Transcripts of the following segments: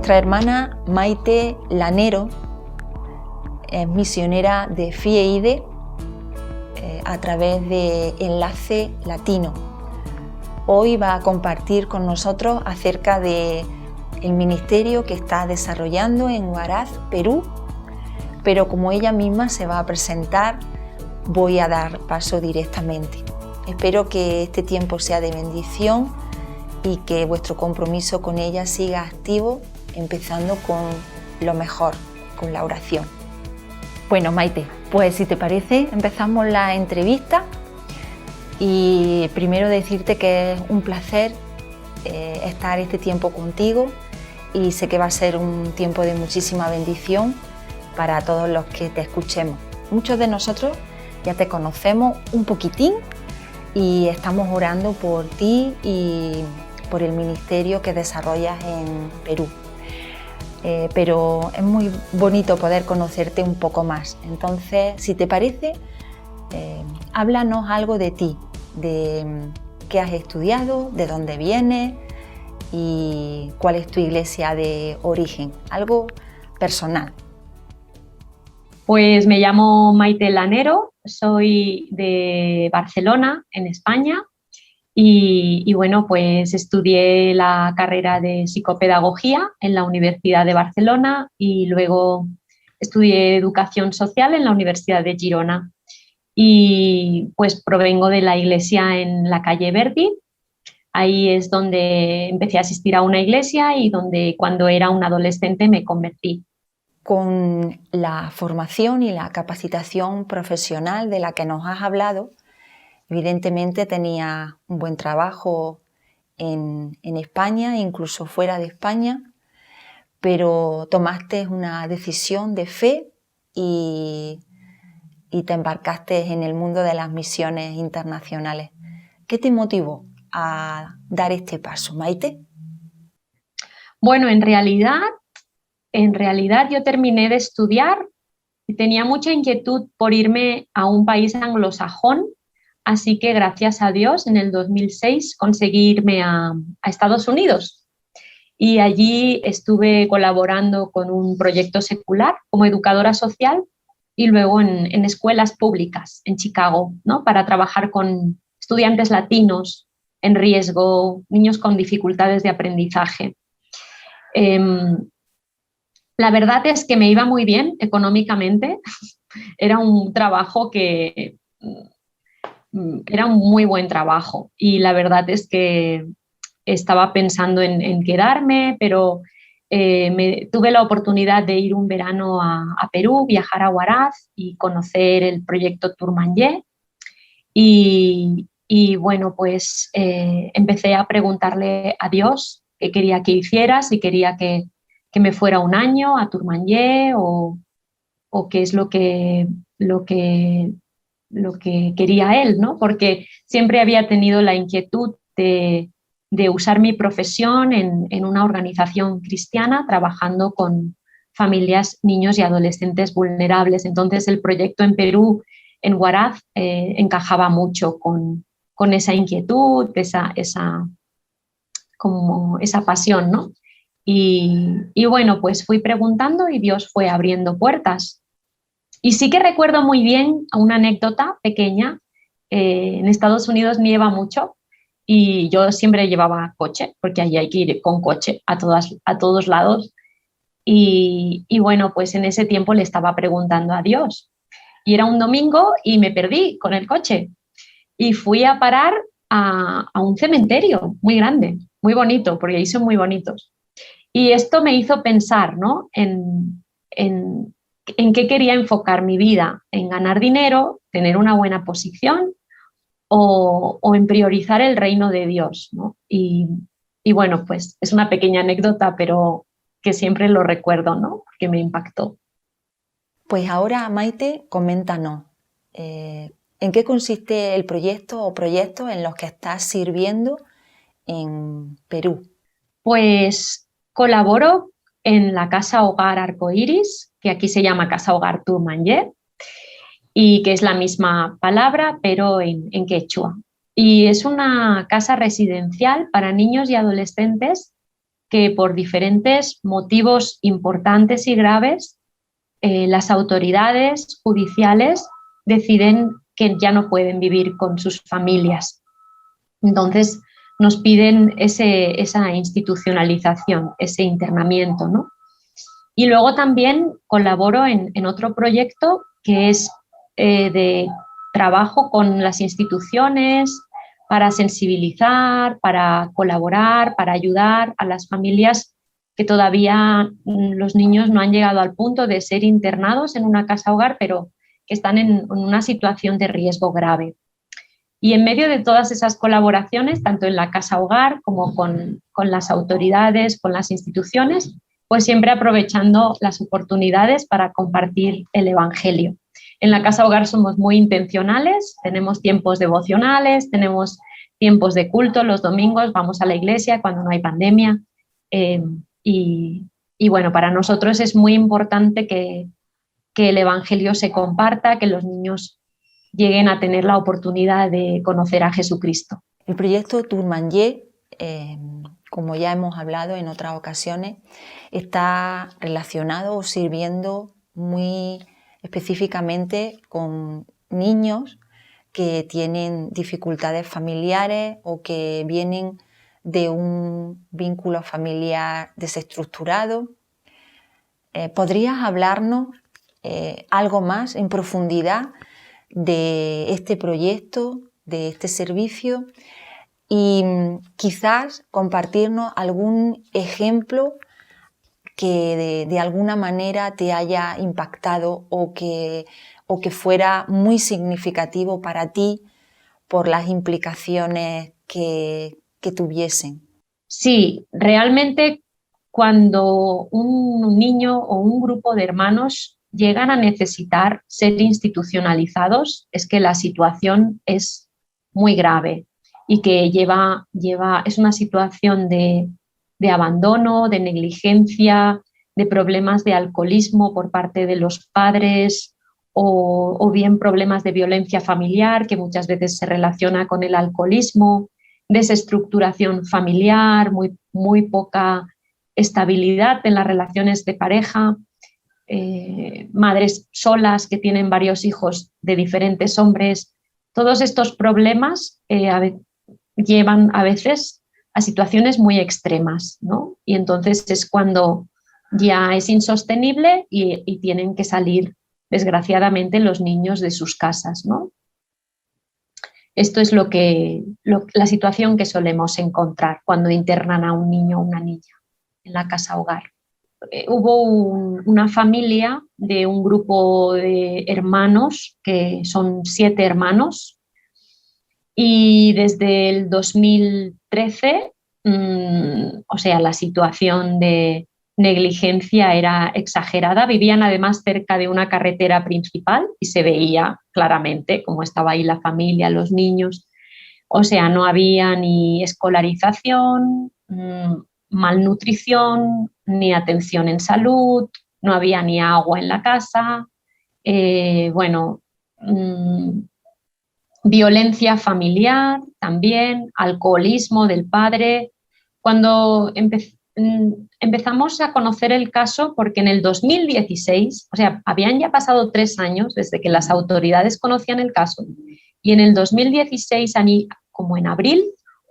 Nuestra hermana Maite Lanero es misionera de FIEIDE a través de Enlace Latino. Hoy va a compartir con nosotros acerca del ministerio que está desarrollando en Huaraz, Perú, pero como ella misma se va a presentar, voy a dar paso directamente. Espero que este tiempo sea de bendición y que vuestro compromiso con ella siga activo, empezando con lo mejor, con la oración. Bueno, Maite, pues si te parece, empezamos la entrevista y primero decirte que es un placer estar este tiempo contigo y sé que va a ser un tiempo de muchísima bendición para todos los que te escuchemos. Muchos de nosotros ya te conocemos un poquitín y estamos orando por ti y por el ministerio que desarrollas en Perú. Pero es muy bonito poder conocerte un poco más. Entonces, si te parece, háblanos algo de ti, de qué has estudiado, de dónde vienes y cuál es tu iglesia de origen, algo personal. Pues me llamo Maite Lanero, soy de Barcelona, en España, y bueno, pues estudié la carrera de psicopedagogía en la Universidad de Barcelona y luego estudié educación social en la Universidad de Girona. Y pues provengo de la iglesia en la calle Verdi. Ahí es donde empecé a asistir a una iglesia y donde cuando era un adolescente me convertí. Con la formación y la capacitación profesional de la que nos has hablado, evidentemente tenía un buen trabajo en España, incluso fuera de España, pero tomaste una decisión de fe y te embarcaste en el mundo de las misiones internacionales. ¿Qué te motivó a dar este paso, Maite? Bueno, en realidad yo terminé de estudiar y tenía mucha inquietud por irme a un país anglosajón, así que gracias a Dios en el 2006 conseguí irme a Estados Unidos y allí estuve colaborando con un proyecto secular como educadora social y luego en escuelas públicas en Chicago, ¿no? Para trabajar con estudiantes latinos en riesgo, niños con dificultades de aprendizaje. La verdad es que me iba muy bien económicamente, era un trabajo que era un muy buen trabajo y la verdad es que estaba pensando en quedarme, pero tuve la oportunidad de ir un verano a Perú, viajar a Huaraz y conocer el proyecto Tourmanyé y bueno, pues empecé a preguntarle a Dios qué quería que hiciera, si quería que me fuera un año a Tourmanyé o qué es lo que quería él, ¿no? Porque siempre había tenido la inquietud de usar mi profesión en una organización cristiana trabajando con familias, niños y adolescentes vulnerables. Entonces el proyecto en Perú, en Huaraz, encajaba mucho con esa inquietud, como esa pasión, ¿no? Y bueno, pues fui preguntando y Dios fue abriendo puertas. Y sí que recuerdo muy bien una anécdota pequeña. En Estados Unidos nieva mucho y yo siempre llevaba coche, porque allí hay que ir con coche a todos lados. Y bueno, pues en ese tiempo le estaba preguntando a Dios. Y era un domingo y me perdí con el coche. Y fui a parar a un cementerio muy grande, muy bonito, porque ahí son muy bonitos. Y esto me hizo pensar, ¿no? en qué quería enfocar mi vida, en ganar dinero, tener una buena posición o en priorizar el reino de Dios, ¿no? Y bueno, pues es una pequeña anécdota, pero que siempre lo recuerdo, ¿no? Porque me impactó. Pues ahora, Maite, coméntanos, ¿en qué consiste el proyecto o proyectos en los que estás sirviendo en Perú? Pues colaboro en la Casa Hogar Arcoiris, que aquí se llama Casa Hogar Tourmanyé, y que es la misma palabra, pero en quechua. Y es una casa residencial para niños y adolescentes que por diferentes motivos importantes y graves las autoridades judiciales deciden que ya no pueden vivir con sus familias. Entonces nos piden esa institucionalización, ese internamiento, ¿no? Y luego también colaboro en otro proyecto que es de trabajo con las instituciones para sensibilizar, para colaborar, para ayudar a las familias que todavía los niños no han llegado al punto de ser internados en una casa hogar, pero que están en una situación de riesgo grave. Y en medio de todas esas colaboraciones, tanto en la casa hogar como con las autoridades, con las instituciones, pues siempre aprovechando las oportunidades para compartir el Evangelio. En la casa hogar somos muy intencionales, tenemos tiempos devocionales, tenemos tiempos de culto los domingos, vamos a la iglesia cuando no hay pandemia. Y bueno, para nosotros es muy importante que el Evangelio se comparta, que los niños lleguen a tener la oportunidad de conocer a Jesucristo. El proyecto Tourmanier, como ya hemos hablado en otras ocasiones, está relacionado o sirviendo muy específicamente con niños que tienen dificultades familiares o que vienen de un vínculo familiar desestructurado. ¿Podrías hablarnos algo más en profundidad de este proyecto, de este servicio y quizás compartirnos algún ejemplo que de alguna manera te haya impactado o que fuera muy significativo para ti por las implicaciones que tuviesen? Sí, realmente cuando un niño o un grupo de hermanos llegan a necesitar ser institucionalizados, es que la situación es muy grave y que es una situación de abandono, de negligencia, de problemas de alcoholismo por parte de los padres o bien problemas de violencia familiar que muchas veces se relaciona con el alcoholismo, desestructuración familiar, muy poca estabilidad en las relaciones de pareja, madres solas que tienen varios hijos de diferentes hombres. Todos estos problemas llevan a veces a situaciones muy extremas, ¿no? Y entonces es cuando ya es insostenible y tienen que salir, desgraciadamente, los niños de sus casas, ¿no? Esto es la situación que solemos encontrar cuando internan a un niño o una niña en la casa hogar. Hubo una familia de un grupo de hermanos, que son 7 hermanos, y desde el 2013, o sea, la situación de negligencia era exagerada. Vivían además cerca de una carretera principal y se veía claramente cómo estaba ahí la familia, los niños. O sea, no había ni escolarización, malnutrición, ni atención en salud, no había ni agua en la casa, violencia familiar también, alcoholismo del padre. Cuando empezamos a conocer el caso, porque en el 2016, o sea, habían ya pasado 3 años desde que las autoridades conocían el caso, y en el 2016, como en abril,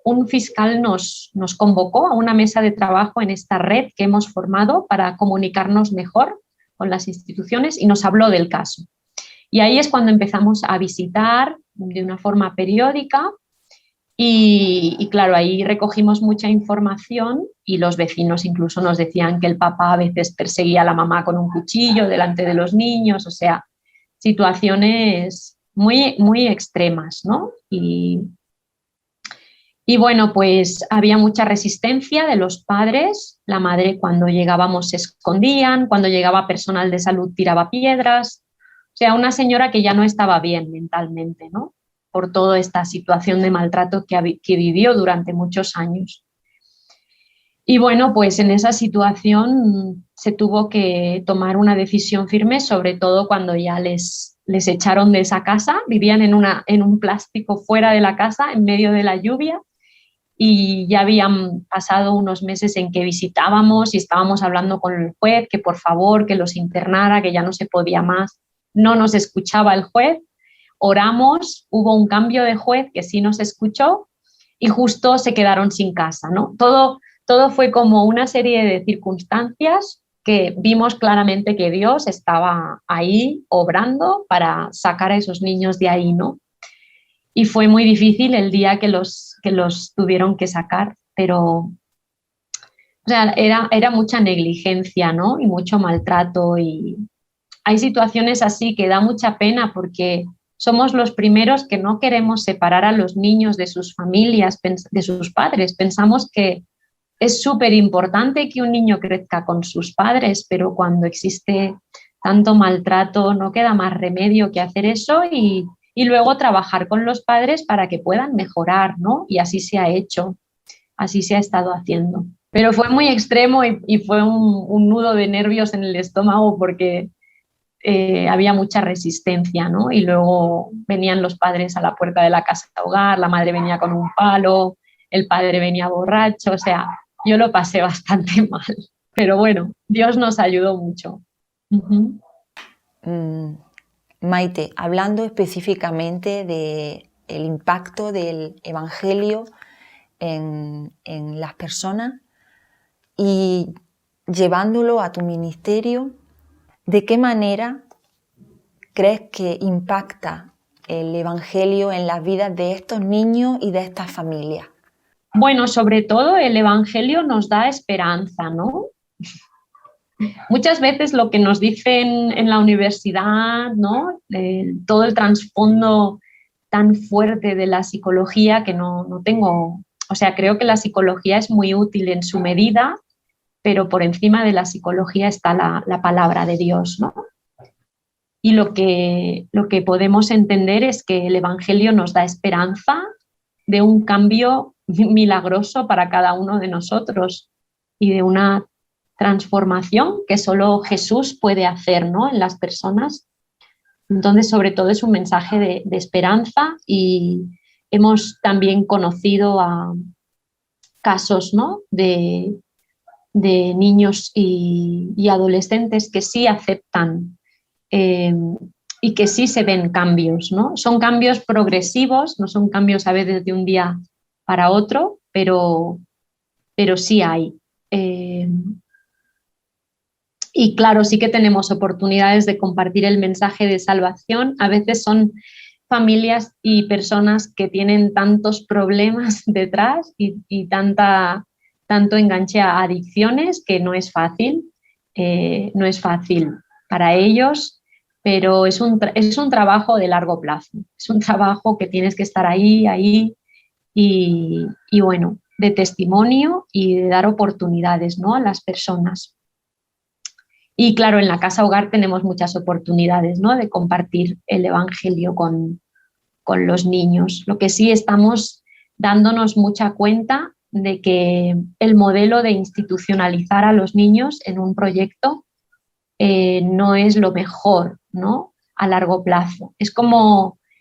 un fiscal nos convocó a una mesa de trabajo en esta red que hemos formado para comunicarnos mejor con las instituciones y nos habló del caso. Y ahí es cuando empezamos a visitar de una forma periódica y claro, ahí recogimos mucha información y los vecinos incluso nos decían que el papá a veces perseguía a la mamá con un cuchillo delante de los niños, o sea, situaciones muy, muy extremas, ¿no? Y bueno, pues había mucha resistencia de los padres. La madre, cuando llegábamos, se escondían, cuando llegaba personal de salud tiraba piedras. O sea, una señora que ya no estaba bien mentalmente, ¿no? Por toda esta situación de maltrato que vivió durante muchos años. Y bueno, pues en esa situación se tuvo que tomar una decisión firme, sobre todo cuando ya les echaron de esa casa. Vivían en un plástico fuera de la casa, en medio de la lluvia. y ya habían pasado unos meses en que visitábamos y estábamos hablando con el juez que por favor, que los internara, que ya no se podía más. No nos escuchaba el juez, oramos, hubo un cambio de juez que sí nos escuchó y justo se quedaron sin casa, ¿no? Todo fue como una serie de circunstancias que vimos claramente que Dios estaba ahí obrando para sacar a esos niños de ahí, ¿no? Y fue muy difícil el día que los tuvieron que sacar, pero o sea, era mucha negligencia, ¿no? Y mucho maltrato. Y hay situaciones así que da mucha pena porque somos los primeros que no queremos separar a los niños de sus familias, de sus padres. Pensamos que es súper importante que un niño crezca con sus padres, pero cuando existe tanto maltrato no queda más remedio que hacer eso y luego trabajar con los padres para que puedan mejorar, ¿no? Y así se ha hecho, así se ha estado haciendo. Pero fue muy extremo y fue un nudo de nervios en el estómago porque había mucha resistencia, ¿no? Y luego venían los padres a la puerta de la casa hogar, la madre venía con un palo, el padre venía borracho, o sea, yo lo pasé bastante mal. Pero bueno, Dios nos ayudó mucho. Uh-huh. Maite, hablando específicamente del impacto del Evangelio en las personas y llevándolo a tu ministerio, ¿de qué manera crees que impacta el Evangelio en las vidas de estos niños y de estas familias? Bueno, sobre todo el Evangelio nos da esperanza, ¿no? Muchas veces lo que nos dicen en la universidad, ¿no? Todo el trasfondo tan fuerte de la psicología que no tengo, o sea, creo que la psicología es muy útil en su medida, pero por encima de la psicología está la palabra de Dios, ¿no? Y lo que podemos entender es que el Evangelio nos da esperanza de un cambio milagroso para cada uno de nosotros y de una transformación que solo Jesús puede hacer, ¿no? En las personas. Entonces, sobre todo es un mensaje de esperanza y hemos también conocido a casos, ¿no? de niños y adolescentes que sí aceptan y que sí se ven cambios, ¿no? Son cambios progresivos, no son cambios a veces de un día para otro, pero sí hay. Y claro, sí que tenemos oportunidades de compartir el mensaje de salvación. A veces son familias y personas que tienen tantos problemas detrás y tanto enganche a adicciones que no es fácil, no es fácil para ellos, pero es un trabajo de largo plazo, es un trabajo que tienes que estar ahí y bueno, de testimonio y de dar oportunidades, ¿no? A las personas. Y claro, en la casa hogar tenemos muchas oportunidades, ¿no? De compartir el Evangelio con los niños. Lo que sí estamos dándonos mucha cuenta de que el modelo de institucionalizar a los niños en un proyecto no es lo mejor, ¿no? A largo plazo.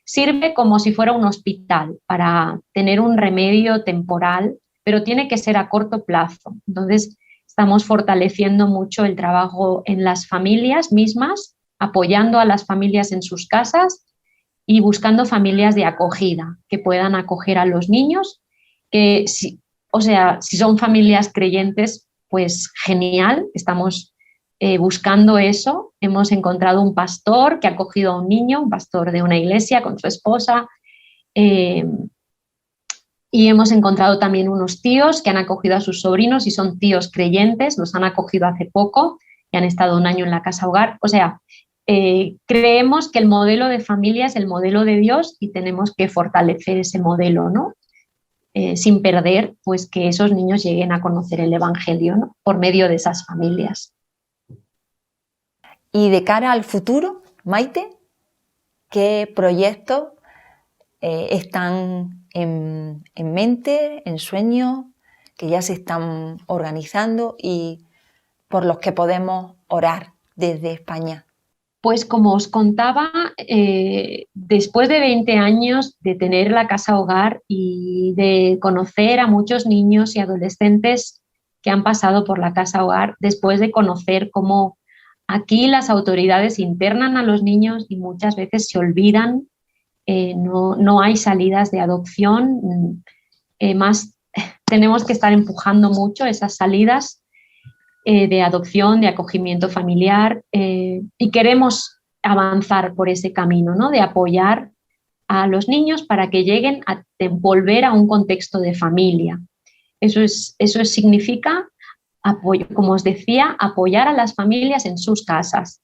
Sirve como si fuera un hospital para tener un remedio temporal, pero tiene que ser a corto plazo. Entonces, estamos fortaleciendo mucho el trabajo en las familias mismas, apoyando a las familias en sus casas y buscando familias de acogida que puedan acoger a los niños, si son familias creyentes, pues genial, estamos buscando eso. Hemos encontrado un pastor que ha acogido a un niño, un pastor de una iglesia con su esposa, y hemos encontrado también unos tíos que han acogido a sus sobrinos y son tíos creyentes, los han acogido hace poco y han estado un año en la casa hogar. O sea, creemos que el modelo de familia es el modelo de Dios y tenemos que fortalecer ese modelo, ¿no? Sin perder pues que esos niños lleguen a conocer el Evangelio, ¿no? Por medio de esas familias. Y de cara al futuro, Maite, ¿qué proyectos están en mente, en sueños, que ya se están organizando y por los que podemos orar desde España? Pues como os contaba, después de 20 años de tener la casa hogar y de conocer a muchos niños y adolescentes que han pasado por la casa hogar, después de conocer cómo aquí las autoridades internan a los niños y muchas veces se olvidan, no hay salidas de adopción, más tenemos que estar empujando mucho esas salidas de adopción, de acogimiento familiar, y queremos avanzar por ese camino, ¿no? De apoyar a los niños para que lleguen a volver a un contexto de familia. Eso significa apoyo, como os decía, apoyar a las familias en sus casas.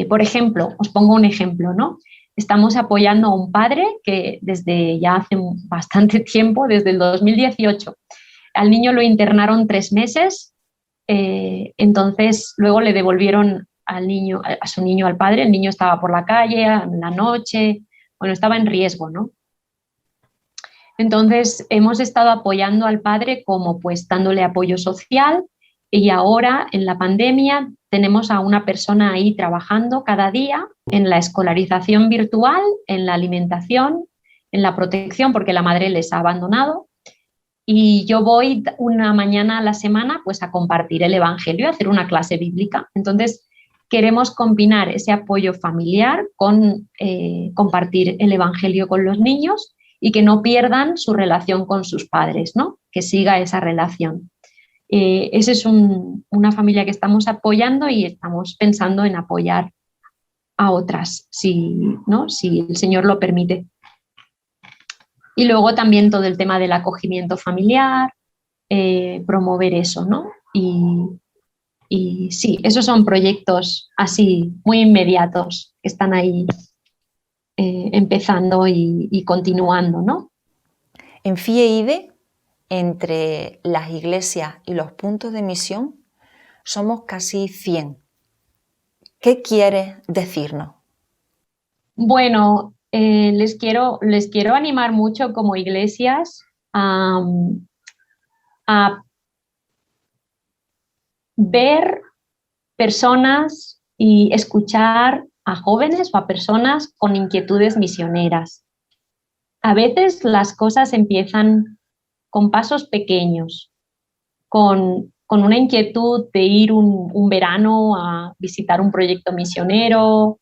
Por ejemplo, os pongo un ejemplo, ¿no? Estamos apoyando a un padre que desde ya hace bastante tiempo, desde el 2018, al niño lo internaron 3 meses. Entonces luego le devolvieron a su niño al padre. El niño estaba por la calle en la noche, bueno, estaba en riesgo, ¿no? Entonces hemos estado apoyando al padre como pues dándole apoyo social, y ahora en la pandemia tenemos a una persona ahí trabajando cada día en la escolarización virtual, en la alimentación, en la protección porque la madre les ha abandonado. Y yo voy una mañana a la semana pues a compartir el Evangelio, a hacer una clase bíblica. Entonces queremos combinar ese apoyo familiar con compartir el Evangelio con los niños y que no pierdan su relación con sus padres, ¿no? Que siga esa relación. Esa es una familia que estamos apoyando y estamos pensando en apoyar a otras, ¿no? Si el Señor lo permite. Y luego también todo el tema del acogimiento familiar, promover eso, ¿no? Y sí, esos son proyectos así muy inmediatos que están ahí empezando y continuando, ¿no? En FIEIDE, entre las iglesias y los puntos de misión, somos casi 100. ¿Qué quieres decirnos? Bueno, les quiero animar mucho como iglesias a ver personas y escuchar a jóvenes o a personas con inquietudes misioneras. A veces las cosas empiezan con pasos pequeños, con una inquietud de ir un verano a visitar un proyecto misionero,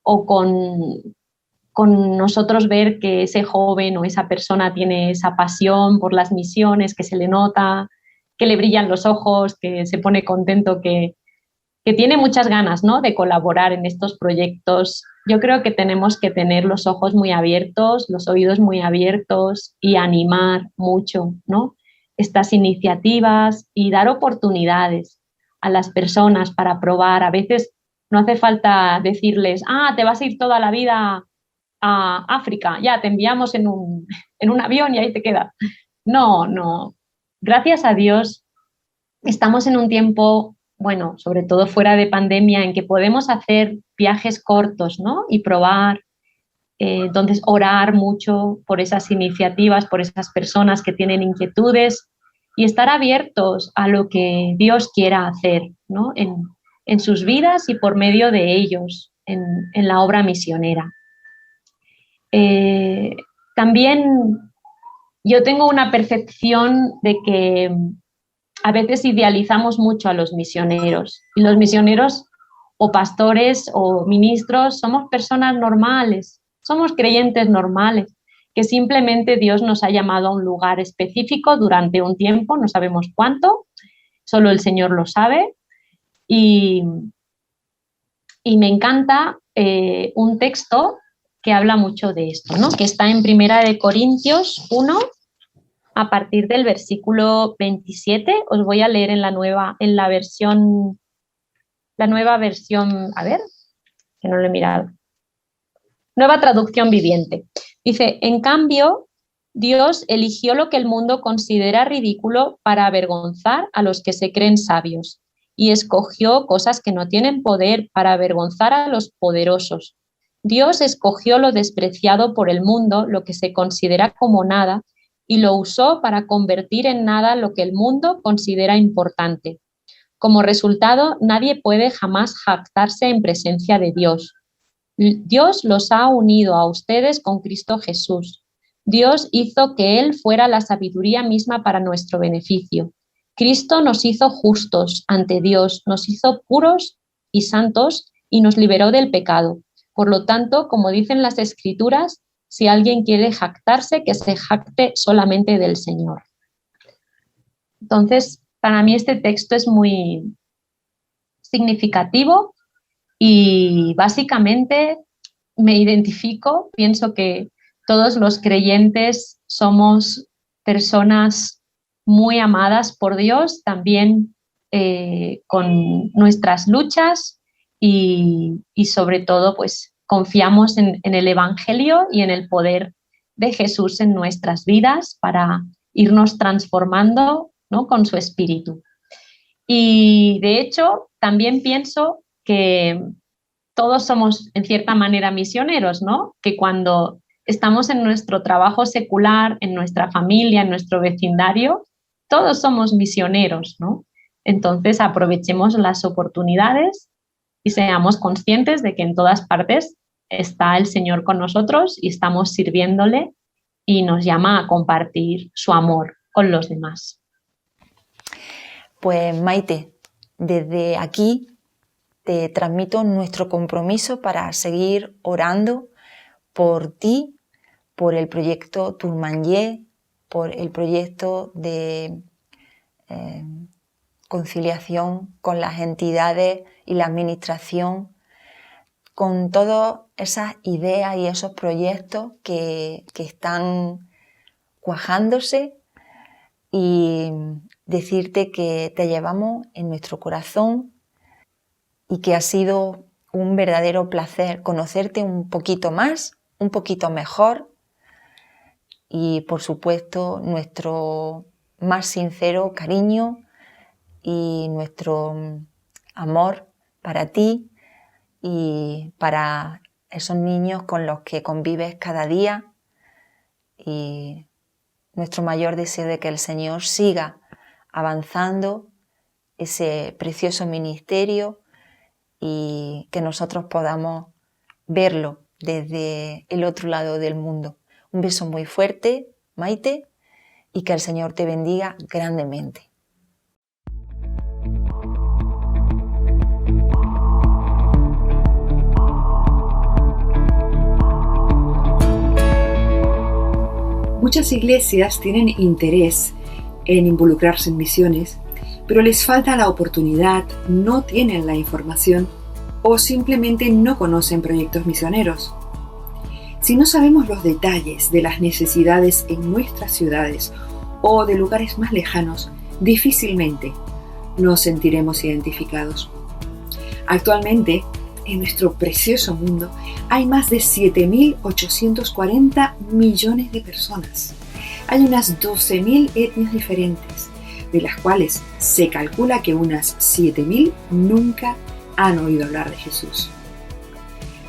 o con nosotros ver que ese joven o esa persona tiene esa pasión por las misiones, que se le nota, que le brillan los ojos, que se pone contento, que tiene muchas ganas, ¿no?, de colaborar en estos proyectos. Yo creo que tenemos que tener los ojos muy abiertos, los oídos muy abiertos y animar mucho, ¿no?, estas iniciativas y dar oportunidades a las personas para probar. A veces no hace falta decirles, te vas a ir toda la vida a África, ya te enviamos en un avión y ahí te quedas. No. Gracias a Dios estamos en un tiempo, bueno, sobre todo fuera de pandemia, en que podemos hacer viajes cortos, ¿no?, y probar. Entonces, orar mucho por esas iniciativas, por esas personas que tienen inquietudes y estar abiertos a lo que Dios quiera hacer, ¿no?, en sus vidas y por medio de ellos en la obra misionera. También yo tengo una percepción de que a veces idealizamos mucho a los misioneros, y los misioneros o pastores o ministros somos personas normales, somos creyentes normales, que simplemente Dios nos ha llamado a un lugar específico durante un tiempo, no sabemos cuánto, solo el Señor lo sabe. Y me encanta un texto que habla mucho de esto, ¿no?, que está en 1 Corintios 1, a partir del versículo 27. Os voy a leer en la nueva versión, a ver, que no lo he mirado. Nueva traducción viviente. Dice, en cambio, Dios eligió lo que el mundo considera ridículo para avergonzar a los que se creen sabios, y escogió cosas que no tienen poder para avergonzar a los poderosos. Dios escogió lo despreciado por el mundo, lo que se considera como nada, y lo usó para convertir en nada lo que el mundo considera importante. Como resultado, nadie puede jamás jactarse en presencia de Dios. Dios los ha unido a ustedes con Cristo Jesús. Dios hizo que Él fuera la sabiduría misma para nuestro beneficio. Cristo nos hizo justos ante Dios, nos hizo puros y santos y nos liberó del pecado. Por lo tanto, como dicen las Escrituras, si alguien quiere jactarse, que se jacte solamente del Señor. Entonces, para mí este texto es muy significativo y básicamente me identifico, pienso que todos los creyentes somos personas muy amadas por Dios, también con nuestras luchas y sobre todo pues confiamos en el Evangelio y en el poder de Jesús en nuestras vidas para irnos transformando, ¿no?, con su espíritu. Y de hecho también pienso que todos somos en cierta manera misioneros, ¿no? Que cuando estamos en nuestro trabajo secular, en nuestra familia, en nuestro vecindario, todos somos misioneros, ¿no? Entonces aprovechemos las oportunidades y seamos conscientes de que en todas partes está el Señor con nosotros y estamos sirviéndole y nos llama a compartir su amor con los demás. Pues Maite, desde aquí te transmito nuestro compromiso para seguir orando por ti, por el proyecto Tourmanier, por el proyecto de conciliación con las entidades y la administración, con todas esas ideas y esos proyectos que están cuajándose, y decirte que te llevamos en nuestro corazón y que ha sido un verdadero placer conocerte un poquito más, un poquito mejor, y por supuesto nuestro más sincero cariño y nuestro amor para ti y para esos niños con los que convives cada día, y nuestro mayor deseo de que el Señor siga avanzando ese precioso ministerio y que nosotros podamos verlo desde el otro lado del mundo. Un beso muy fuerte, Maite, y que el Señor te bendiga grandemente. Muchas iglesias tienen interés en involucrarse en misiones, pero les falta la oportunidad, no tienen la información o simplemente no conocen proyectos misioneros. Si no sabemos los detalles de las necesidades en nuestras ciudades o de lugares más lejanos, difícilmente nos sentiremos identificados. Actualmente, en nuestro precioso mundo, hay más de 7.840 millones de personas. Hay unas 12.000 etnias diferentes, de las cuales se calcula que unas 7.000 nunca han oído hablar de Jesús.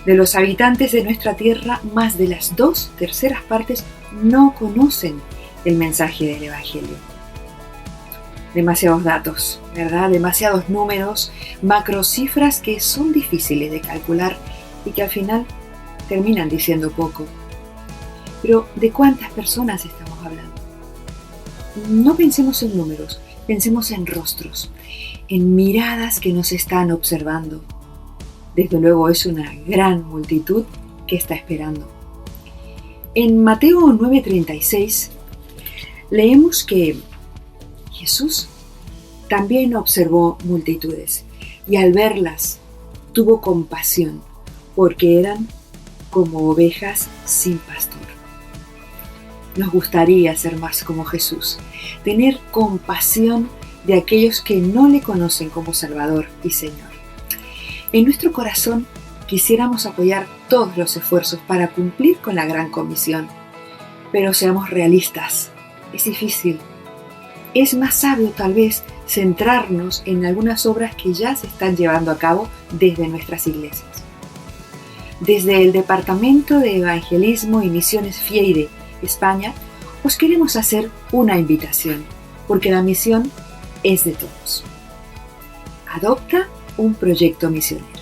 De los habitantes de nuestra tierra, más de las 2/3 partes no conocen el mensaje del Evangelio. Demasiados datos, ¿verdad? Demasiados números, macrocifras que son difíciles de calcular y que al final terminan diciendo poco. Pero ¿de cuántas personas estamos hablando? No pensemos en números, pensemos en rostros, en miradas que nos están observando. Desde luego es una gran multitud que está esperando. En Mateo 9:36 leemos que Jesús también observó multitudes y al verlas tuvo compasión porque eran como ovejas sin pastor. Nos gustaría ser más como Jesús, tener compasión de aquellos que no le conocen como Salvador y Señor. En nuestro corazón quisiéramos apoyar todos los esfuerzos para cumplir con la gran comisión, pero seamos realistas, es difícil. Es más sabio tal vez centrarnos en algunas obras que ya se están llevando a cabo desde nuestras iglesias. Desde el Departamento de Evangelismo y Misiones FIEIDE, España, os queremos hacer una invitación, porque la misión es de todos. Adopta un proyecto misionero.